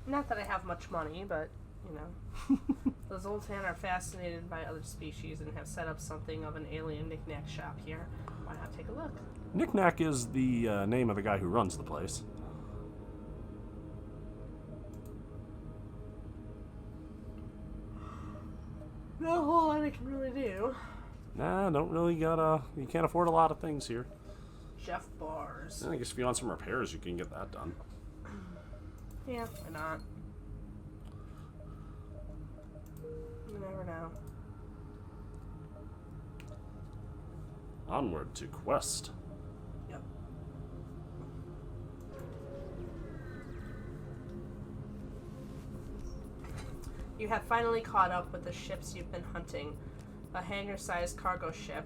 Not that I have much money, but, you know. The Zoltan are fascinated by other species and have set up something of an alien knick-knack shop here. Why not take a look? Knick-knack is the name of the guy who runs the place. Not a whole lot I can really do. Nah, don't really you can't afford a lot of things here. Jeff Bars. I guess if you want some repairs, you can get that done. Yeah, why not? You never know. Onward to quest. Yep. You have finally caught up with the ships you've been hunting. A hangar-sized cargo ship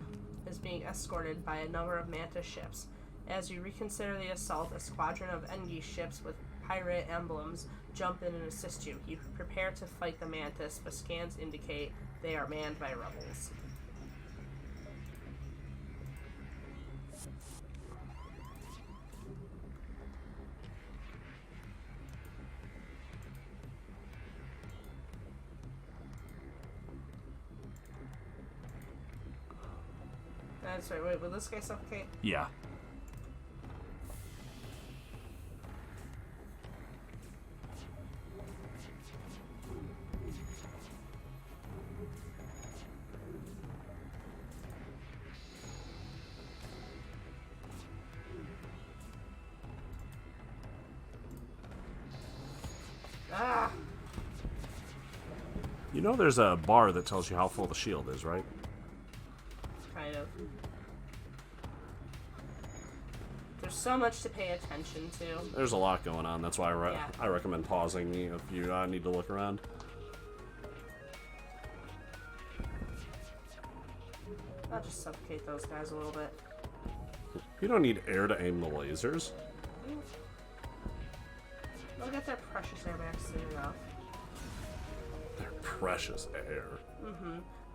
is being escorted by a number of Manta ships. As you reconsider the assault, a squadron of Engi ships with pirate emblems jump in and assist you. You prepare to fight the Mantis, but scans indicate they are manned by rebels. That's right. Wait, will this guy suffocate? Yeah. Ah! You know there's a bar that tells you how full the shield is, right? Kind of. There's so much to pay attention to. There's a lot going on. That's why Yeah. I recommend pausing if you need to look around. I'll just suffocate those guys a little bit. You don't need air to aim the lasers. They'll get their precious airbags soon enough. They're precious air.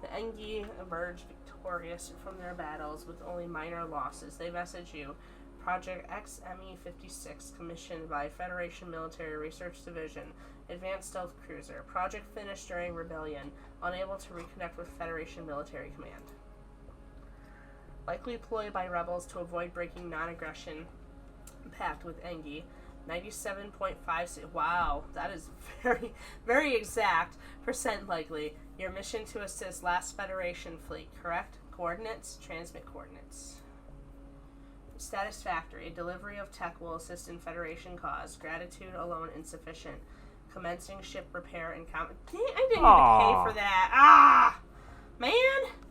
The Engi emerge victorious from their battles with only minor losses. They message you. Project XME-56, commissioned by Federation Military Research Division, Advanced Stealth Cruiser. Project finished during Rebellion, unable to reconnect with Federation Military Command. Likely deployed by rebels to avoid breaking non-aggression pact with Engi. 97.56. Wow, that is very, very exact percent likely. Your mission to assist last Federation fleet, correct? Coordinates, transmit coordinates. Satisfactory. Delivery of tech will assist in Federation cause. Gratitude alone insufficient. Commencing ship repair and I didn't need to pay for that. Ah! Man!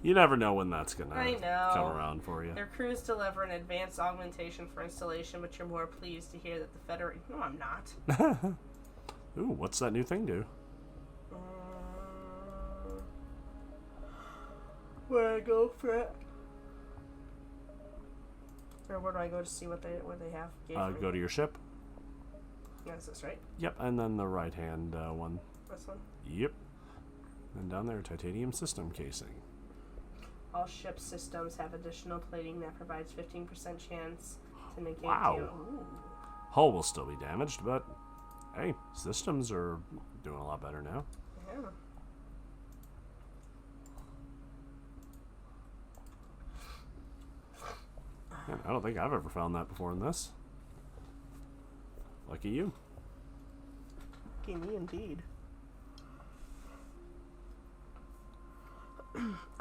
You never know when that's gonna I know. come around for you. Their crews deliver an advanced augmentation for installation, but you're more pleased to hear that the Federation... No, I'm not. Ooh, what's that new thing do? Where I go for it? Or where do I go to see what they have? Go to your ship. That's this, right? Yep, and then the right-hand one. This one? Yep. And down there, titanium system casing. All ship systems have additional plating that provides 15% chance to negate Wow. Ooh. Hull will still be damaged, but hey, systems are doing a lot better now. Yeah. Man, I don't think I've ever found that before in this. Lucky you. Lucky me indeed.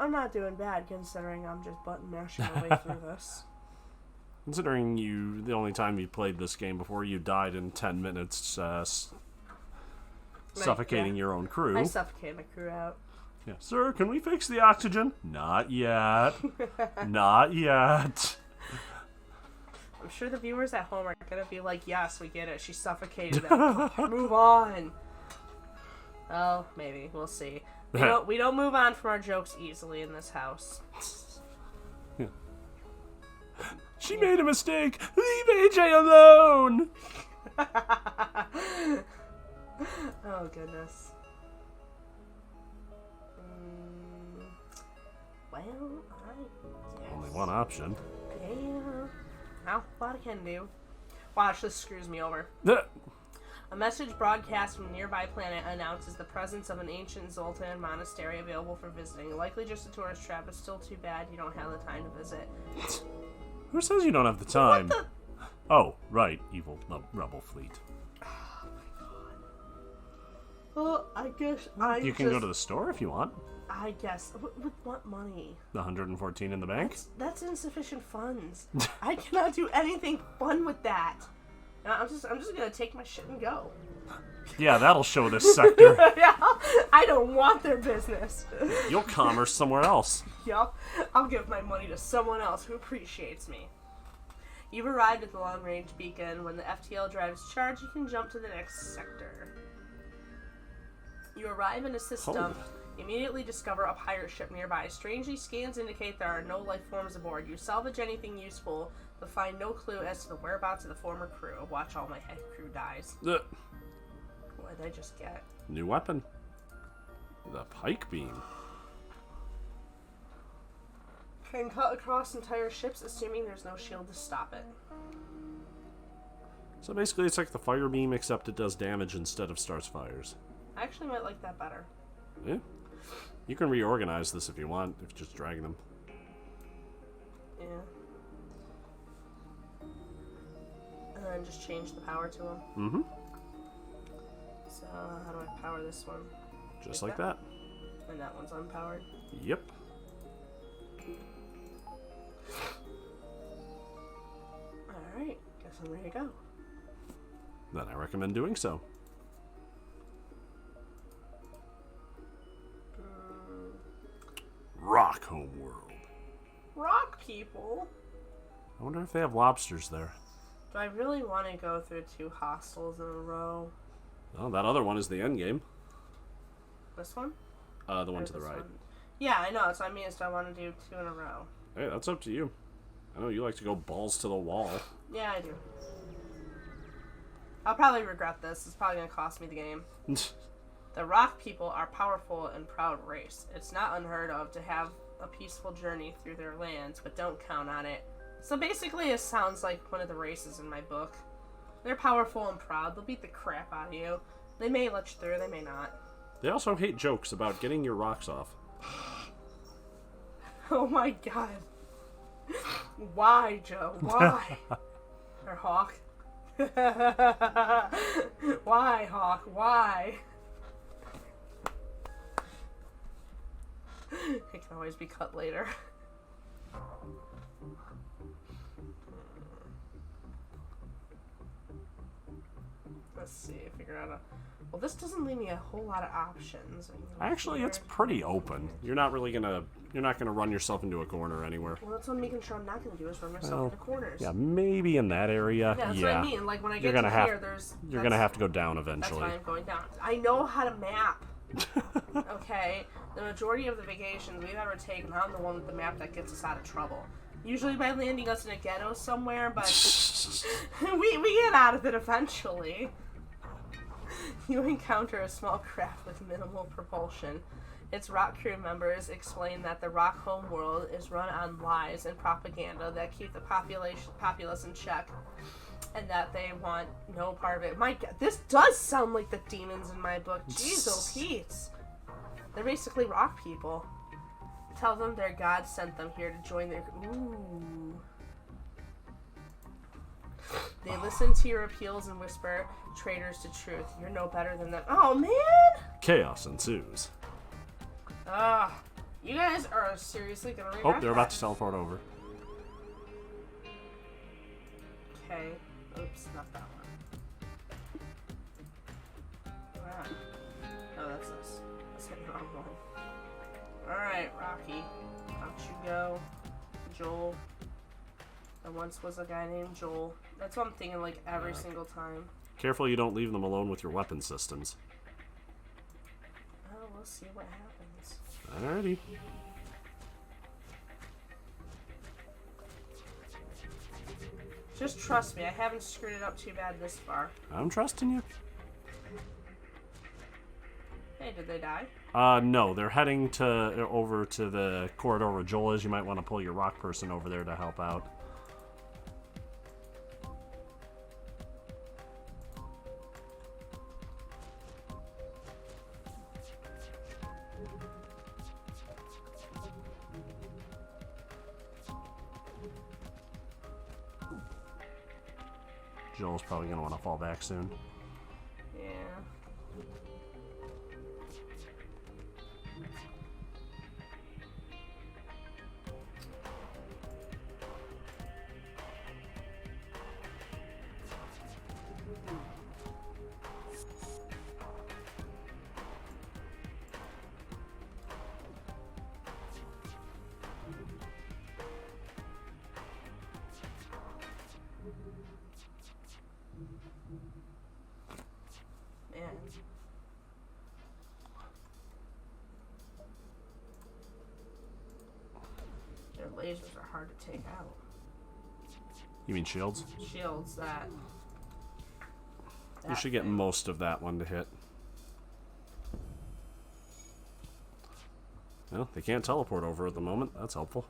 I'm not doing bad considering I'm just button mashing my way through this. Considering the only time you played this game before you died in 10 minutes suffocating your own crew. I suffocated my crew out. Yeah. Sir, can we fix the oxygen? Not yet. Not yet. I'm sure the viewers at home are gonna be like, yes, we get it. She suffocated them. Move on. Well, maybe. We'll see. We don't move on from our jokes easily in this house. Yeah. She made a mistake. Leave AJ alone. Oh, goodness. Well, I guess. Only one option. Yeah. Well, what I can do. Watch, this screws me over. A message broadcast from a nearby planet announces the presence of an ancient Zoltan monastery available for visiting. Likely just a tourist trap, but still too bad you don't have the time to visit. Who says you don't have the time? What Oh, right. Evil rebel fleet. Oh my god. Well, I guess You can go to the store if you want. I guess. With what money? The 114 in the bank? That's insufficient funds. I cannot do anything fun with that. I'm just gonna take my shit and go. Yeah, that'll show this sector. Yeah, I don't want their business. You'll commerce somewhere else. Yup, I'll give my money to someone else who appreciates me. You've arrived at the long-range beacon. When the FTL drives charge, you can jump to the next sector. You arrive in a system. Immediately discover a pirate ship nearby. Strangely, scans indicate there are no life forms aboard. You salvage anything useful, but find no clue as to the whereabouts of the former crew. Watch all my head crew dies. What did I just get? New weapon. The pike beam. Can cut across entire ships, assuming there's no shield to stop it. So basically it's like the fire beam, except it does damage instead of starts fires. I actually might like that better. Yeah. You can reorganize this if you want, if you're just dragging them. Yeah. And then just change the power to them. Mm-hmm. So, how do I power this one? Just like that. And that one's unpowered? Yep. Alright, guess I'm ready to go. Then I recommend doing so. Rock homeworld. Rock people? I wonder if they have lobsters there. Do I really want to go through 2 hostels in a row? Oh, that other one is the end game. This one? The one Or to the this right. one? Yeah, I know. So I mean, so I want to do 2 in a row. Hey, that's up to you. I know you like to go balls to the wall. Yeah, I do. I'll probably regret this. It's probably going to cost me the game. The rock people are powerful and proud race. It's not unheard of to have a peaceful journey through their lands, but don't count on it. So basically it sounds like one of the races in my book. They're powerful and proud. They'll beat the crap out of you. They may let you through, they may not. They also hate jokes about getting your rocks off. Oh my god. Why, Joe? Why? Or Hawk? Why, Hawk? Why? It can always be cut later. Let's see, figure out a... Well, this doesn't leave me a whole lot of options. Actually, it's pretty open. You're not gonna run yourself into a corner anywhere. Well, that's what I'm making sure I'm not going to do, is run myself into corners. Yeah, maybe in that area. Yeah, that's what I mean. Like, when I get to here, there's... You're gonna have to go down eventually. That's why I'm going down. I know how to map. Okay? The majority of the vacations we've ever taken, I'm the one with the map that gets us out of trouble. Usually by landing us in a ghetto somewhere, but we get out of it eventually. You encounter a small craft with minimal propulsion. Its rock crew members explain that the rock homeworld is run on lies and propaganda that keep the populace in check, and that they want no part of it. My God, this does sound like the demons in my book. Jeez, oh Pete's. They're basically rock people. Tell them their God sent them here to join their... Ooh. They listen to your appeals and whisper traitors to truth. You're no better than them. Oh, man! Chaos ensues. You guys are seriously gonna regret Oh, they're about to teleport over. Okay. Oops, not that one. Wow. Oh, that's this. That's hitting the wrong one. Alright, Rocky. Out you go. Joel. There once was a guy named Joel. That's what I'm thinking, like, every single time. Careful you don't leave them alone with your weapon systems. Oh, we'll see what happens. Alrighty. Just trust me, I haven't screwed it up too bad this far. I'm trusting you. Hey, did they die? No, they're heading over to the corridor where Joel is. You might want to pull your rock person over there to help out. Joel's probably going to want to fall back soon. Yeah. Man. Their lasers are hard to take out. You mean shields? Shields that You should get most of that one to hit. Well, they can't teleport over at the moment. That's helpful.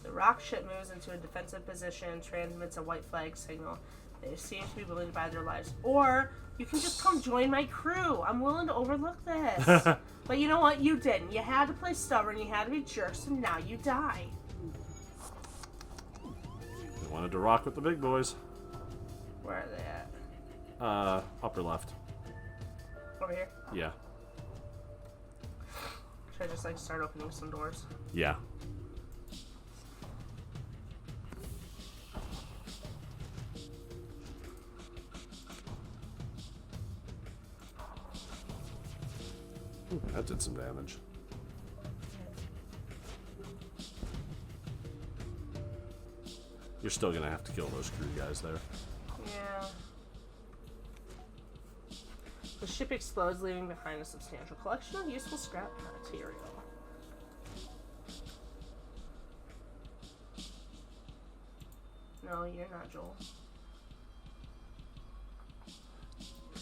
The rock ship moves into a defensive position and transmits a white flag signal. They seem to be willing to buy their lives. Or you can just come join my crew. I'm willing to overlook this. But you know what? You didn't. You had to play stubborn. You had to be jerks, and now you die. They wanted to rock with the big boys. Where are they at? Upper left. Over here? Yeah. Should I just like start opening some doors? Yeah. Ooh, that did some damage. You're still gonna have to kill those crew guys there. Yeah. The ship explodes, leaving behind a substantial collection of useful scrap material. No, you're not Joel.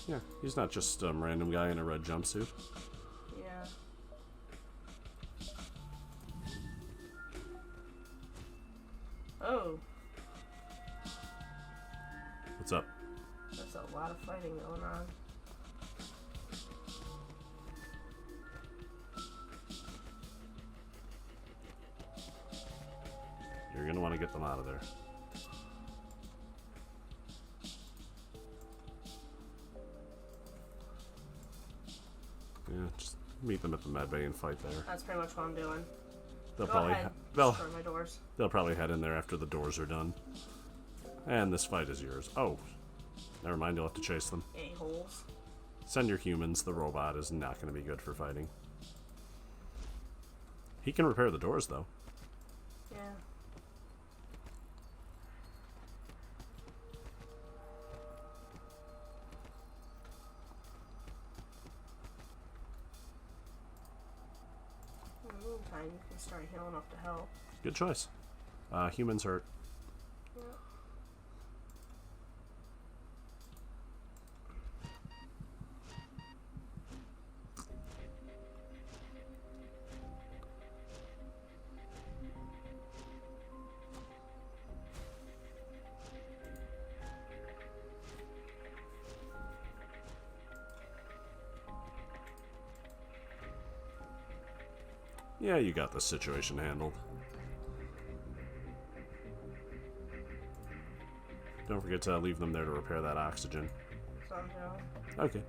Yeah, he's not just some random guy in a red jumpsuit. Yeah. Oh, What's up? there's a lot of fighting going on. You're gonna want to get them out of there. Yeah, just meet them at the med bay and fight there. That's pretty much what I'm doing. They'll Go probably ahead. they'll Destroy my doors. they'll probably head in there after the doors are done. And this fight is yours. Oh, never mind. You'll have to chase them. A-holes. Send your humans. The robot is not going to be good for fighting. He can repair the doors though. Yeah. In the meantime, you can start healing up to help. Good choice. Humans hurt. Yeah. Yeah, you got this situation handled. Don't forget to leave them there to repair that oxygen. So I'm doing. Okay.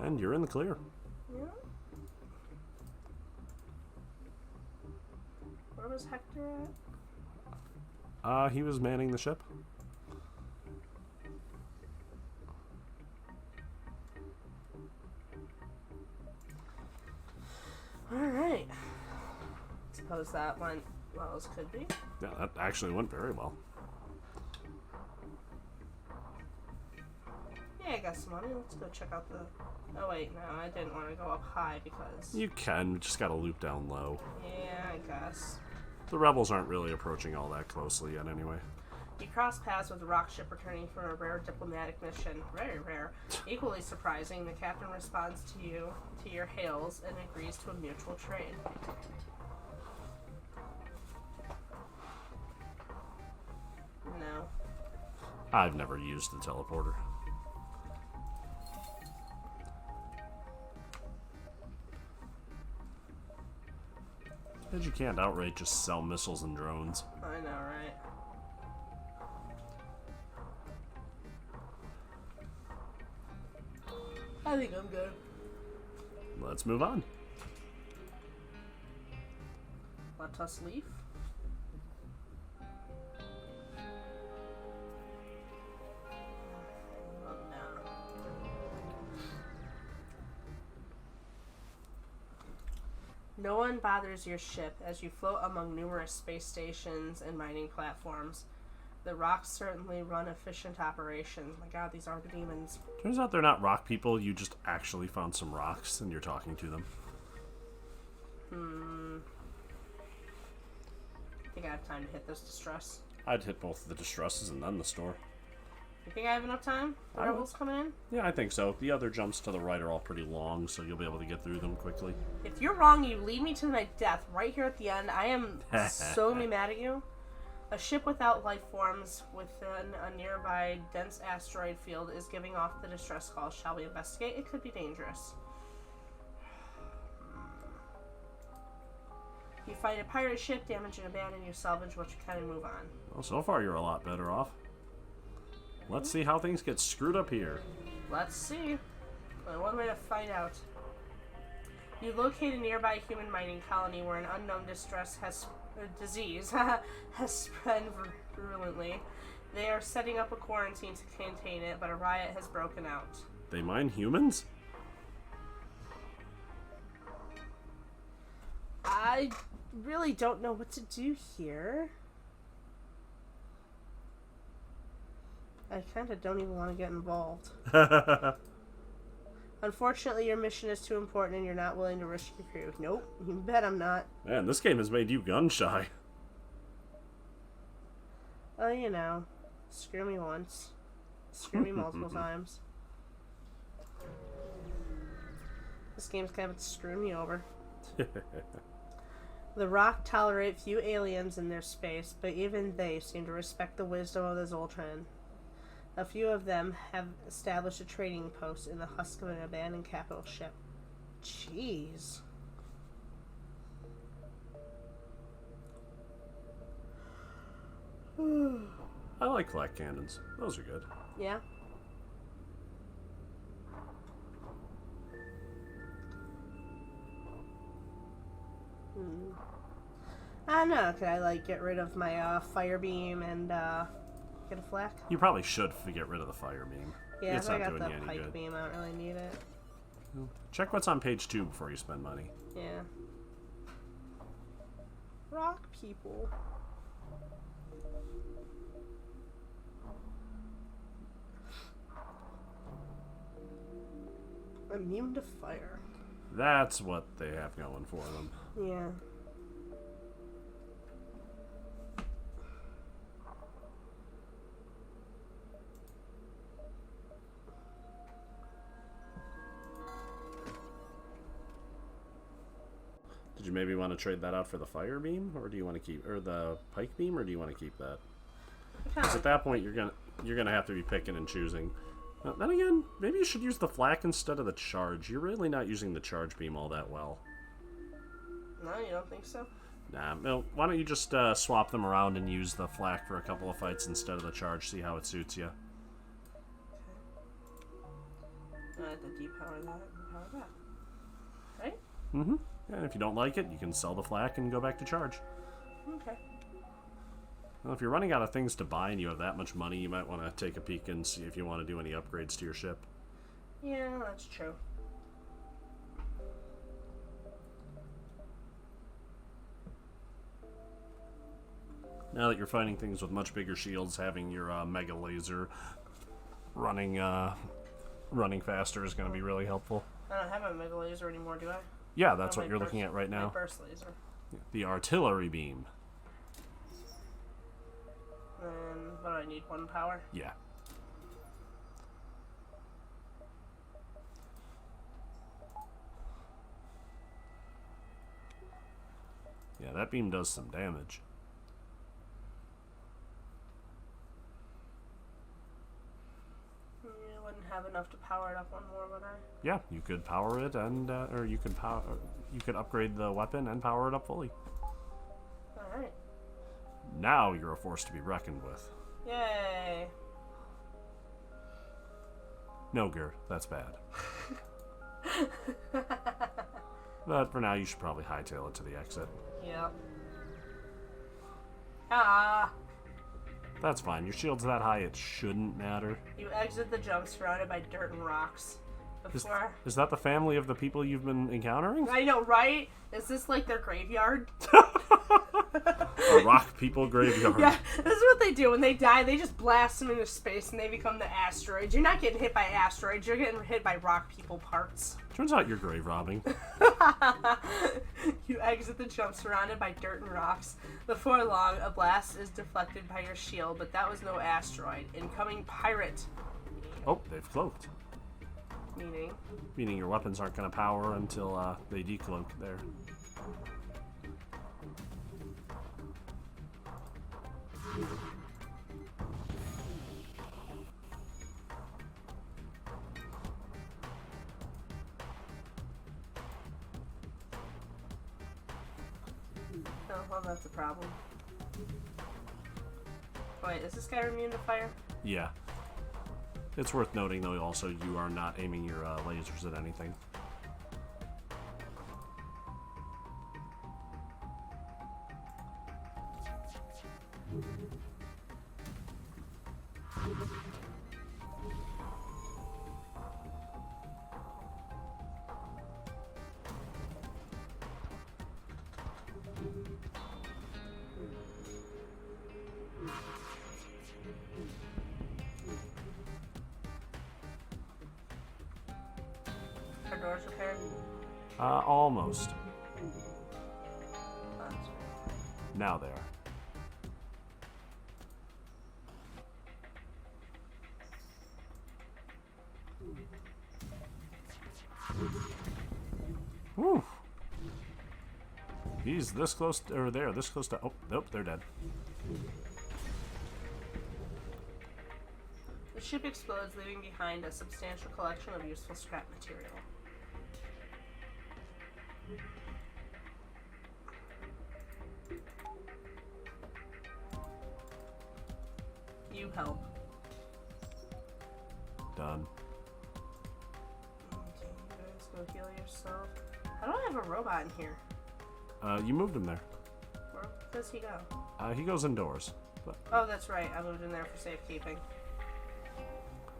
And you're in the clear. Yeah. Where was Hector at? He was manning the ship. Alright. Suppose that went well as could be. Yeah, that actually went very well. Yeah, I got some money. Let's go check out the... Oh wait, no, I didn't want to go up high because... You can, just gotta loop down low. Yeah, I guess. The rebels aren't really approaching all that closely yet anyway. You cross paths with a rock ship returning from a rare diplomatic mission. Very rare. Equally surprising, the captain responds to your hails, and agrees to a mutual trade. No. I've never used the teleporter. And you can't outright just sell missiles and drones. I know, right? I think I'm good. Let's move on. Let us leave. Oh, no. No one bothers your ship as you float among numerous space stations and mining platforms. The rocks certainly run efficient operations. My god, these are the demons. Turns out they're not rock people. You just actually found some rocks and you're talking to them. I think I have time to hit this distress. I'd hit both the distresses and then the store. You think I have enough time? The I rebels coming in? Yeah, I think so. The other jumps to the right are all pretty long, so you'll be able to get through them quickly. If you're wrong, you lead me to my death right here at the end. I am so gonna be mad at you. A ship without life forms within a nearby dense asteroid field is giving off the distress call. Shall we investigate? It could be dangerous. You find a pirate ship, damage and abandon, you salvage what you can and move on. Well, so far you're a lot better off. Let's see how things get screwed up here. Let's see. Only one way to find out. You locate a nearby human mining colony where an unknown disease has spread virulently. They are setting up a quarantine to contain it, but a riot has broken out. They mine humans? I really don't know what to do here. I kind of don't even want to get involved. Unfortunately, your mission is too important and you're not willing to risk your crew. Nope, you bet I'm not. Man, this game has made you gun shy. Oh, you know, screw me once. Screw me multiple times. This game's kind of screwing me over. The Rock tolerate few aliens in their space, but even they seem to respect the wisdom of the Zoltran. A few of them have established a trading post in the husk of an abandoned capital ship. Jeez. I like flak cannons. Those are good. Yeah. I don't know. Could I like get rid of my fire beam and get a flak? You probably should get rid of the fire beam. Yeah, it's if I not got doing the you any pike good. beam, I don't really need it. Check what's on page 2 before you spend money. Yeah. Rock people. Immune to fire. That's what they have going for them. Yeah. Did you maybe want to trade that out for the fire beam, or do you want to keep, or the pike beam, or do you want to keep that? Because at that point, you're gonna have to be picking and choosing. Then again, maybe you should use the flak instead of the charge. You're really not using the charge beam all that well. No, you don't think so? Nah, no. Why don't you just swap them around and use the flak for a couple of fights instead of the charge? See how it suits you. Okay. I have to depower that and power that. Right? Mm-hmm. And if you don't like it, you can sell the flak and go back to charge. Okay. Well, if you're running out of things to buy and you have that much money, you might want to take a peek and see if you want to do any upgrades to your ship. Yeah, that's true. Now that you're fighting things with much bigger shields, having your mega laser running faster is going to be really helpful. I don't have a mega laser anymore, do I? Yeah, that's what you're looking at right now. My burst laser. The artillery beam. And what do I need? 1 power? Yeah. Yeah, that beam does some damage. I wouldn't have enough to power it up 1 more, would I? Yeah, you could power it and or you could upgrade the weapon and power it up fully. All right. Now you're a force to be reckoned with. Yay. No, Ger, that's bad. But for now, you should probably hightail it to the exit. Yep. Ah. That's fine. Your shield's that high, it shouldn't matter. You exit the jump surrounded by dirt and rocks. Before... Is that the family of the people you've been encountering? I know, right? Is this like their graveyard? A rock people graveyard. Yeah, this is what they do. When they die, they just blast them into space and they become the asteroids. You're not getting hit by asteroids, you're getting hit by rock people parts. Turns out you're grave robbing. You exit the jump surrounded by dirt and rocks. Before long, a blast is deflected by your shield, but that was no asteroid. Incoming pirate. Oh, they've cloaked. Meaning? Meaning your weapons aren't going to power until they decloak there. Oh, well, that's a problem. Wait, is this guy immune to fire? Yeah. It's worth noting, though, also, you are not aiming your lasers at anything. Are doors repaired? Almost. That's right. Now they are. Whew. He's this close, or there, this close to. Oh, nope, they're dead. The ship explodes, leaving behind a substantial collection of useful scrap material. You help. Done. Okay, you guys go heal yourself. How do I have a robot in here? You moved him there. Where does he go? He goes indoors. But Oh, that's right. I moved in there for safekeeping.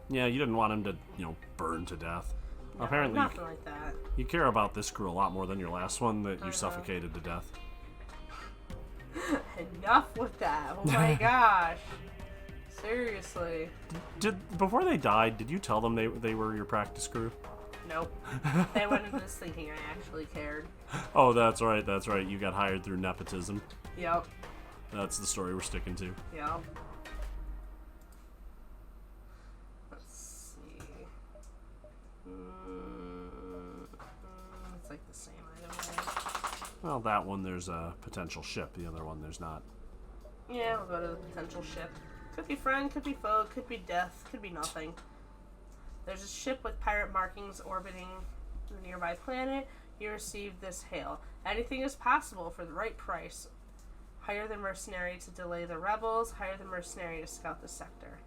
yeah, you didn't want him to, burn to death. No, Apparently, nothing like that. you care about this crew a lot more than your last one that you suffocated to death. Enough with that. Oh my gosh. Seriously. Before they died, did you tell them they were your practice crew? Nope. They went into this thinking I actually cared. Oh, that's right. You got hired through nepotism. Yep. That's the story we're sticking to. Yep. Let's see. It's like the same item. Right? Well, that one there's a potential ship. The other one there's not. Yeah, we'll go to the potential ship. Could be friend, could be foe, could be death, could be nothing. There's a ship with pirate markings orbiting the nearby planet. You receive this hail. Anything is possible for the right price. Hire the mercenary to delay the rebels. Hire the mercenary to scout the sector.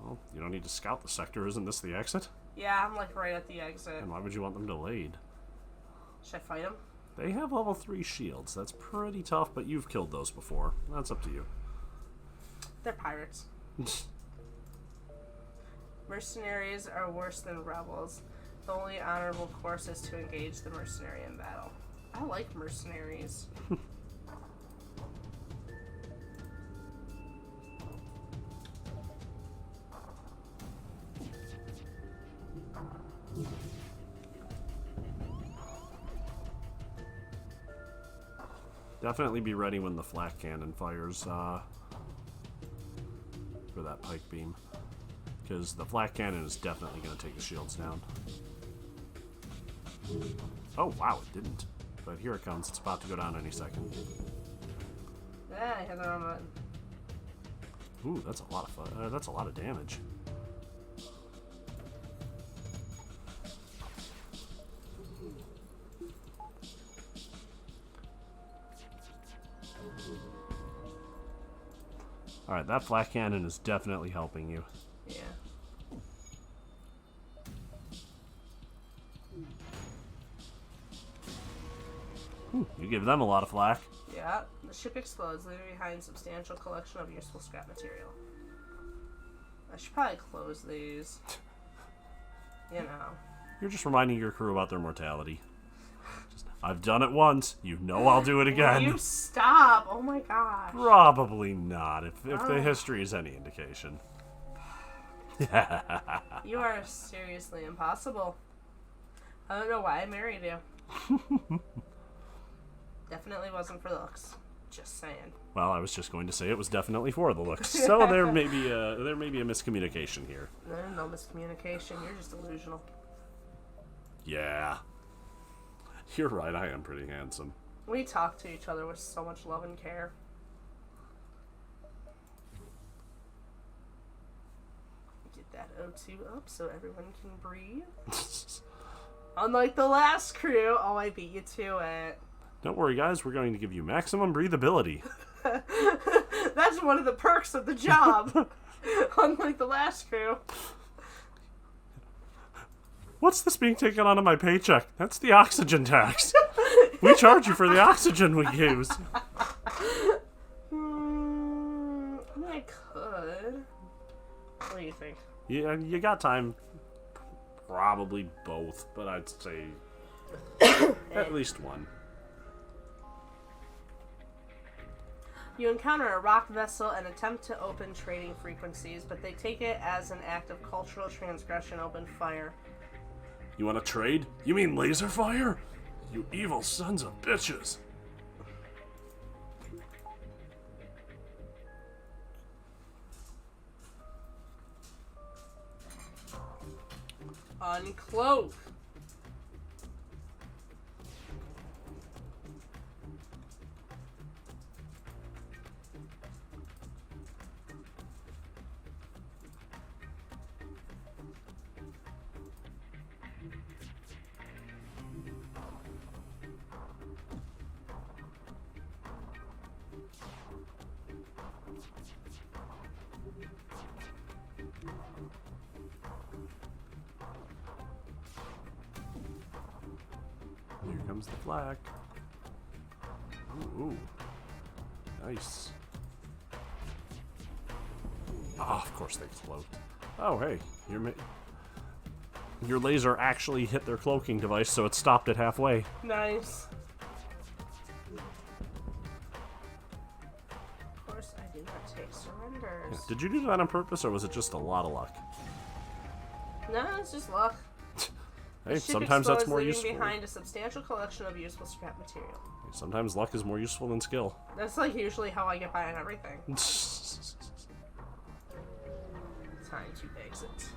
Well, you don't need to scout the sector. Isn't this the exit? Yeah, I'm like right at the exit. And why would you want them delayed? Should I fight him? They have level 3 shields. That's pretty tough, but you've killed those before. That's up to you. They're pirates. Mercenaries are worse than rebels. The only honorable course is to engage the mercenary in battle. I like mercenaries. Definitely be ready when the flak cannon fires. for that pike beam. Because the flak cannon is definitely going to take the shields down. Oh, wow, it didn't. But here it comes. It's about to go down any second. Yeah, I hit the wrong button. Ooh, that's a lot of fun. That's a lot of damage. Alright, that flak cannon is definitely helping you. Yeah. Hmm. You give them a lot of flak. Yeah. The ship explodes, leaving behind a substantial collection of useful scrap material. I should probably close these. You know. You're just reminding your crew about their mortality. I've done it once. You know I'll do it again. Will you stop? Oh my gosh. Probably not, if the history is any indication. You are seriously impossible. I don't know why I married you. Definitely wasn't for looks. Just saying. Well, I was just going to say it was definitely for the looks. So there may be a miscommunication here. No miscommunication. You're just delusional. Yeah. You're right, I am pretty handsome. We talk to each other with so much love and care. Get that O2 up so everyone can breathe. Unlike the last crew. Oh, I beat you to it. Don't worry, guys. We're going to give you maximum breathability. That's one of the perks of the job. Unlike the last crew. What's this being taken out of my paycheck? That's the oxygen tax. We charge you for the oxygen we use. I mean, I could. What do you think? Yeah, you got time. Probably both, but I'd say at least one. You encounter a rock vessel and attempt to open trading frequencies, but they take it as an act of cultural transgression. Open fire. You want to trade? You mean laser fire? You evil sons of bitches. Uncloak. Here comes the flag. Ooh. Nice. Oh, of course they cloaked. Oh, hey. Your laser actually hit their cloaking device, so it stopped it halfway. Nice. Of course, I do not take surrenders. Yeah. Did you do that on purpose, or was it just a lot of luck? No, it's just luck. Hey, The ship sometimes that's explodes, more leaving useful. behind a substantial collection of useful scrap material. Sometimes luck is more useful than skill. That's like usually how I get by on everything. Time to exit.